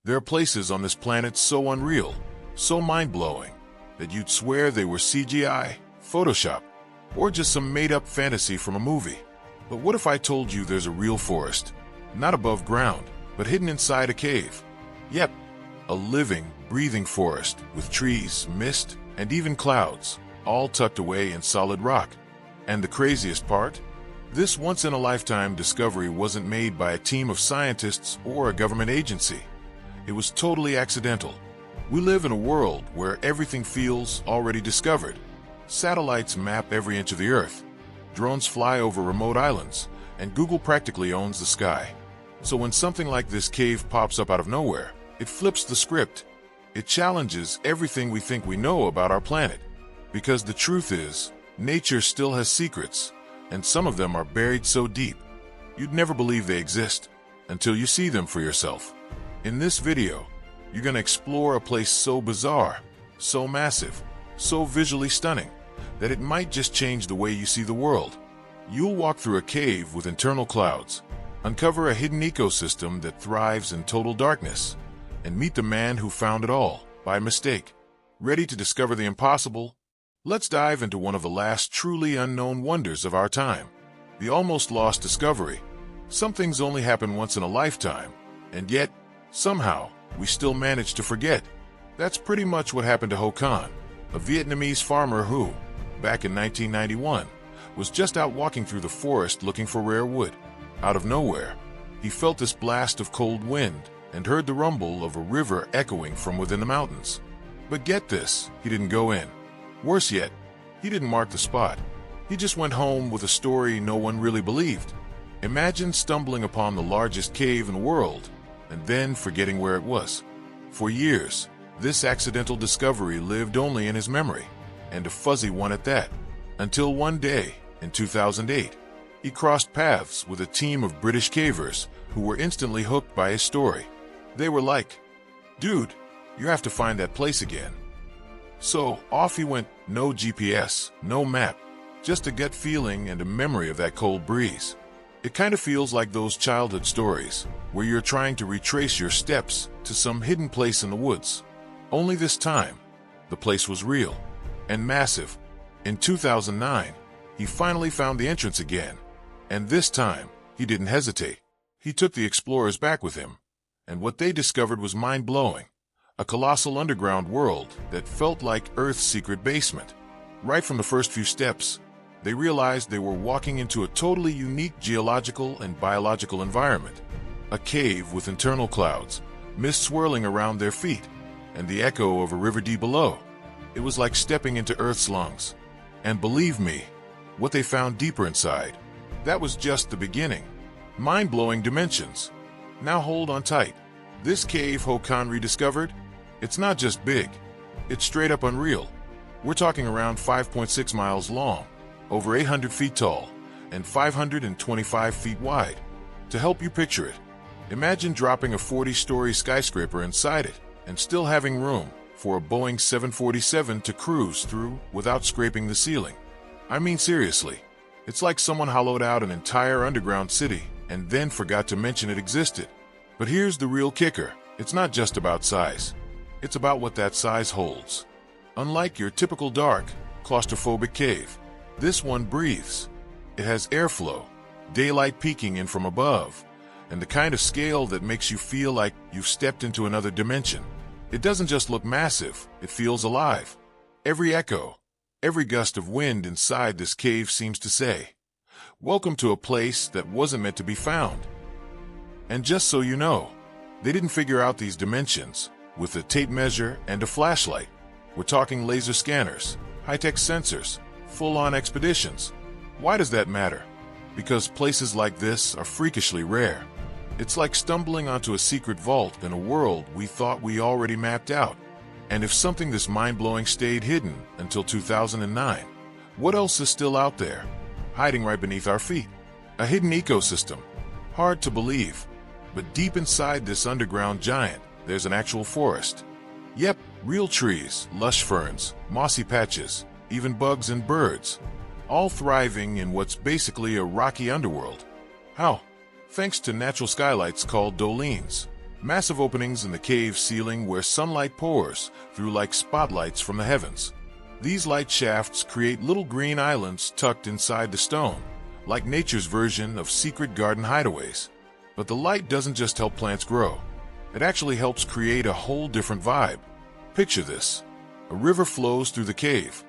There are places on this planet so unreal, so mind-blowing, that you'd swear they were CGI, Photoshop, or just some made-up fantasy from a movie. But what if I told you there's a real forest, not above ground, but hidden inside a cave? Yep, a living, breathing forest with trees, mist, and even clouds, all tucked away in solid rock. And the craziest part? This once-in-a-lifetime discovery wasn't made by a team of scientists or a government agency. It was totally accidental. We live in a world where everything feels already discovered. Satellites map every inch of the Earth. Drones fly over remote islands, and Google practically owns the sky. So when something like this cave pops up out of nowhere, it flips the script. It challenges everything we think we know about our planet. Because the truth is, nature still has secrets, and some of them are buried so deep, you'd never believe they exist until you see them for yourself. In this video, you're going to explore a place so bizarre, so massive, so visually stunning, that it might just change the way you see the world. You'll walk through a cave with internal clouds, uncover a hidden ecosystem that thrives in total darkness, and meet the man who found it all, by mistake. Ready to discover the impossible? Let's dive into one of the last truly unknown wonders of our time. The almost lost discovery. Some things only happen once in a lifetime, and yet, somehow, we still manage to forget. That's pretty much what happened to Ho Khan, a Vietnamese farmer who, back in 1991, was just out walking through the forest looking for rare wood. Out of nowhere, he felt this blast of cold wind and heard the rumble of a river echoing from within the mountains. But get this, he didn't go in. Worse yet, he didn't mark the spot. He just went home with a story no one really believed. Imagine stumbling upon the largest cave in the world and then forgetting where it was. For years, this accidental discovery lived only in his memory, and a fuzzy one at that, until one day, in 2008, he crossed paths with a team of British cavers who were instantly hooked by his story. They were like, "Dude, you have to find that place again." So off he went, no GPS, no map, just a gut feeling and a memory of that cold breeze. It kind of feels like those childhood stories where you're trying to retrace your steps to some hidden place in the woods. Only this time, the place was real and massive. In 2009, he finally found the entrance again, and this time, he didn't hesitate. He took the explorers back with him, and what they discovered was mind-blowing. A colossal underground world that felt like Earth's secret basement. Right from the first few steps, they realized they were walking into a totally unique geological and biological environment. A cave with internal clouds, mist swirling around their feet, and the echo of a river deep below. It was like stepping into Earth's lungs. And believe me, what they found deeper inside, that was just the beginning. Mind-blowing dimensions. Now hold on tight. This cave Ho Khan rediscovered, it's not just big, it's straight up unreal. We're talking around 5.6 miles long, over 800 feet tall, and 525 feet wide. To help you picture it, imagine dropping a 40-story skyscraper inside it and still having room for a Boeing 747 to cruise through without scraping the ceiling. I mean seriously, it's like someone hollowed out an entire underground city and then forgot to mention it existed. But here's the real kicker, it's not just about size. It's about what that size holds. Unlike your typical dark, claustrophobic cave, this one breathes. It has airflow, daylight peeking in from above, and the kind of scale that makes you feel like you've stepped into another dimension. It doesn't just look massive, it feels alive. Every echo, every gust of wind inside this cave seems to say, "Welcome to a place that wasn't meant to be found." And just so you know, they didn't figure out these dimensions with a tape measure and a flashlight. We're talking laser scanners, high-tech sensors, full-on expeditions. Why does that matter? Because places like this are freakishly rare. It's like stumbling onto a secret vault in a world we thought we already mapped out. And if something this mind-blowing stayed hidden until 2009, what else is still out there, hiding right beneath our feet? A hidden ecosystem. Hard to believe, but deep inside this underground giant, there's an actual forest. Yep, real trees, lush ferns, mossy patches, even bugs and birds, all thriving in what's basically a rocky underworld. How? Thanks to natural skylights called dolines. Massive openings in the cave ceiling where sunlight pours through like spotlights from the heavens. These light shafts create little green islands tucked inside the stone, like nature's version of secret garden hideaways. But the light doesn't just help plants grow. It actually helps create a whole different vibe. Picture this. A river flows through the cave,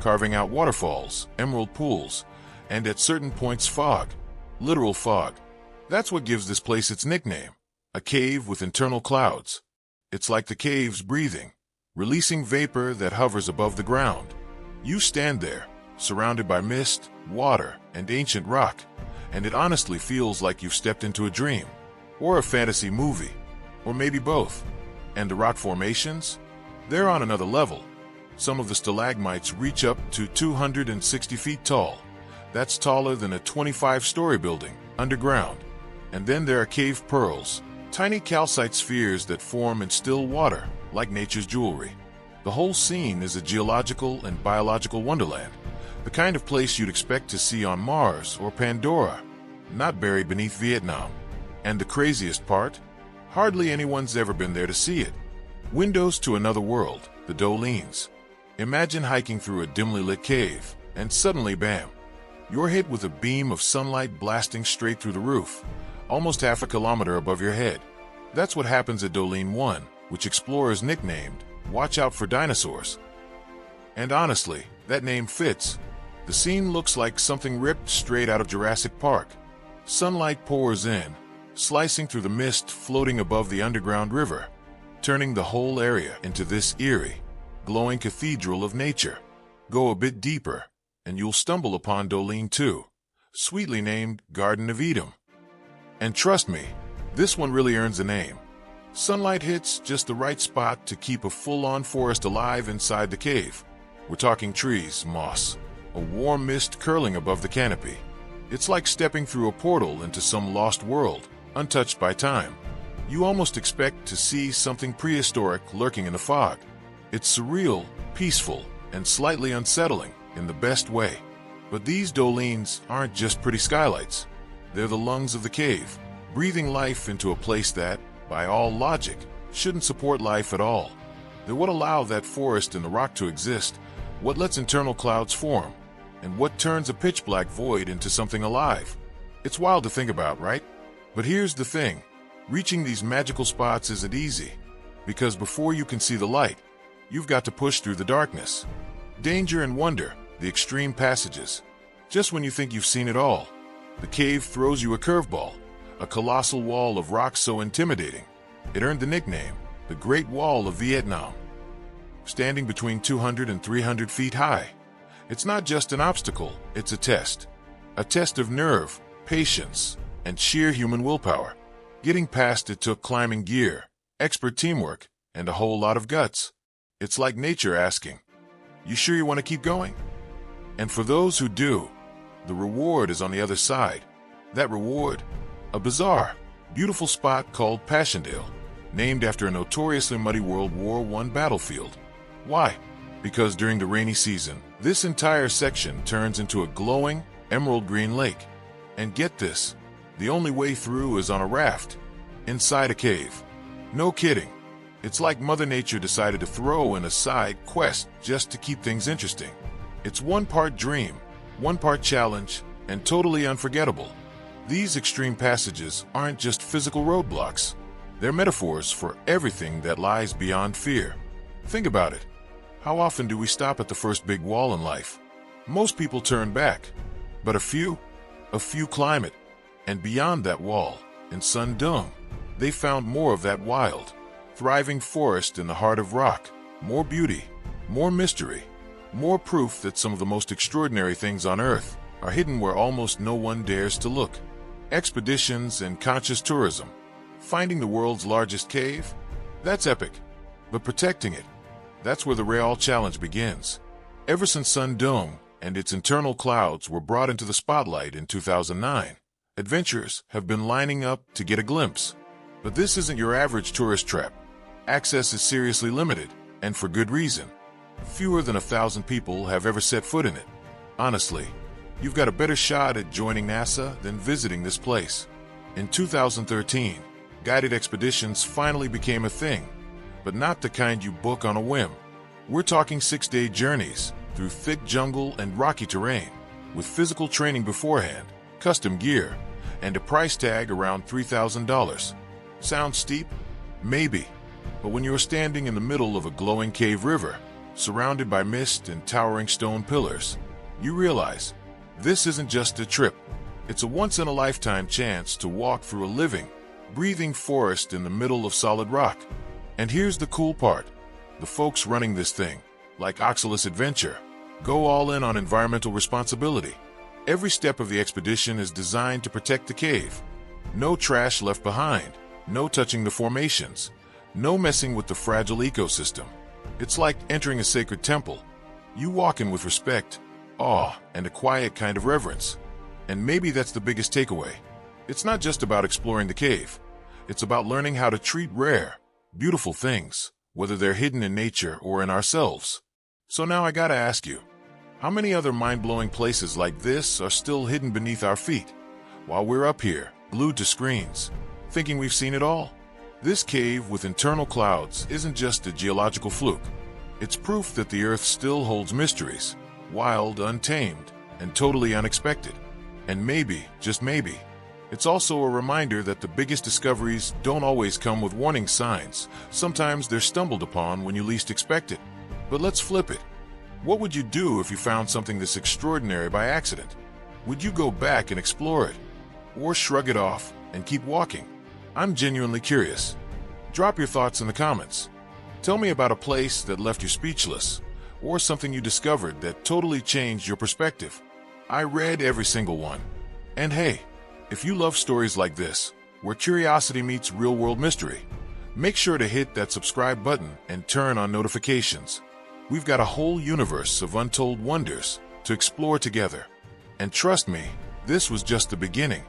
carving out waterfalls, emerald pools, and at certain points fog. Literal fog. That's what gives this place its nickname. A cave with internal clouds. It's like the cave's breathing, releasing vapor that hovers above the ground. You stand there, surrounded by mist, water, and ancient rock, and it honestly feels like you've stepped into a dream, or a fantasy movie, or maybe both. And the rock formations? They're on another level. Some of the stalagmites reach up to 260 feet tall. That's taller than a 25-story building, underground. And then there are cave pearls, tiny calcite spheres that form in still water, like nature's jewelry. The whole scene is a geological and biological wonderland, the kind of place you'd expect to see on Mars or Pandora, not buried beneath Vietnam. And the craziest part? Hardly anyone's ever been there to see it. Windows to another world, the Dolines. Imagine hiking through a dimly lit cave, and suddenly, bam, you're hit with a beam of sunlight blasting straight through the roof, almost half a kilometer above your head. That's what happens at Doline 1, which explorers nicknamed Watch Out for Dinosaurs. And honestly, that name fits. The scene looks like something ripped straight out of Jurassic Park. Sunlight pours in, slicing through the mist floating above the underground river, turning the whole area into this eerie, glowing cathedral of nature. Go a bit deeper, and you'll stumble upon Doline 2, sweetly named Garden of Eden. And trust me, this one really earns a name. Sunlight hits just the right spot to keep a full-on forest alive inside the cave. We're talking trees, moss, a warm mist curling above the canopy. It's like stepping through a portal into some lost world, untouched by time. You almost expect to see something prehistoric lurking in the fog. It's surreal, peaceful, and slightly unsettling in the best way. But these Dolines aren't just pretty skylights. They're the lungs of the cave, breathing life into a place that, by all logic, shouldn't support life at all. They're what allow that forest and the rock to exist, what lets internal clouds form, and what turns a pitch-black void into something alive. It's wild to think about, right? But here's the thing. Reaching these magical spots isn't easy, because before you can see the light, you've got to push through the darkness. Danger and wonder, the extreme passages. Just when you think you've seen it all, the cave throws you a curveball, a colossal wall of rock so intimidating. It earned the nickname, the Great Wall of Vietnam. Standing between 200 and 300 feet high, it's not just an obstacle, it's a test. A test of nerve, patience, and sheer human willpower. Getting past it took climbing gear, expert teamwork, and a whole lot of guts. It's like nature asking, "You sure you want to keep going?" And for those who do, the reward is on the other side. That reward, a bizarre, beautiful spot called Passchendaele, named after a notoriously muddy World War I battlefield. Why? Because during the rainy season, this entire section turns into a glowing, emerald green lake. And get this, the only way through is on a raft, inside a cave. No kidding. It's like Mother Nature decided to throw in a side quest just to keep things interesting. It's one part dream, one part challenge, and totally unforgettable. These extreme passages aren't just physical roadblocks. They're metaphors for everything that lies beyond fear. Think about it. How often do we stop at the first big wall in life? Most people turn back, but a few climb it. And beyond that wall, in Sơn Đoòng, they found more of that wild, thriving forest in the heart of rock. More beauty, more mystery, more proof that some of the most extraordinary things on Earth are hidden where almost no one dares to look. Expeditions and conscious tourism. Finding the world's largest cave? That's epic. But protecting it, that's where the real challenge begins. Ever since Sơn Đoòng and its internal clouds were brought into the spotlight in 2009, adventurers have been lining up to get a glimpse. But this isn't your average tourist trap. Access is seriously limited, and for good reason. Fewer than 1,000 people have ever set foot in it. Honestly, you've got a better shot at joining NASA than visiting this place. In 2013, guided expeditions finally became a thing, but not the kind you book on a whim. We're talking 6-day journeys through thick jungle and rocky terrain, with physical training beforehand, custom gear, and a price tag around $3,000. Sounds steep? Maybe. But when you're standing in the middle of a glowing cave river, surrounded by mist and towering stone pillars, you realize this isn't just a trip. It's a once-in-a-lifetime chance to walk through a living, breathing forest in the middle of solid rock. And here's the cool part. The folks running this thing, like Oxalis Adventure, go all in on environmental responsibility. Every step of the expedition is designed to protect the cave. No trash left behind, no touching the formations, no messing with the fragile ecosystem. It's like entering a sacred temple. You walk in with respect, awe, and a quiet kind of reverence. And maybe that's the biggest takeaway. It's not just about exploring the cave. It's about learning how to treat rare, beautiful things, whether they're hidden in nature or in ourselves. So now I gotta ask you, how many other mind-blowing places like this are still hidden beneath our feet, while we're up here, glued to screens, thinking we've seen it all? This cave with internal clouds isn't just a geological fluke. It's proof that the Earth still holds mysteries, wild, untamed, and totally unexpected. And maybe, just maybe, it's also a reminder that the biggest discoveries don't always come with warning signs. Sometimes they're stumbled upon when you least expect it. But let's flip it. What would you do if you found something this extraordinary by accident? Would you go back and explore it? Or shrug it off and keep walking? I'm genuinely curious. Drop your thoughts in the comments. Tell me about a place that left you speechless, or something you discovered that totally changed your perspective. I read every single one. And hey, if you love stories like this, where curiosity meets real-world mystery, make sure to hit that subscribe button and turn on notifications. We've got a whole universe of untold wonders to explore together. And trust me, this was just the beginning.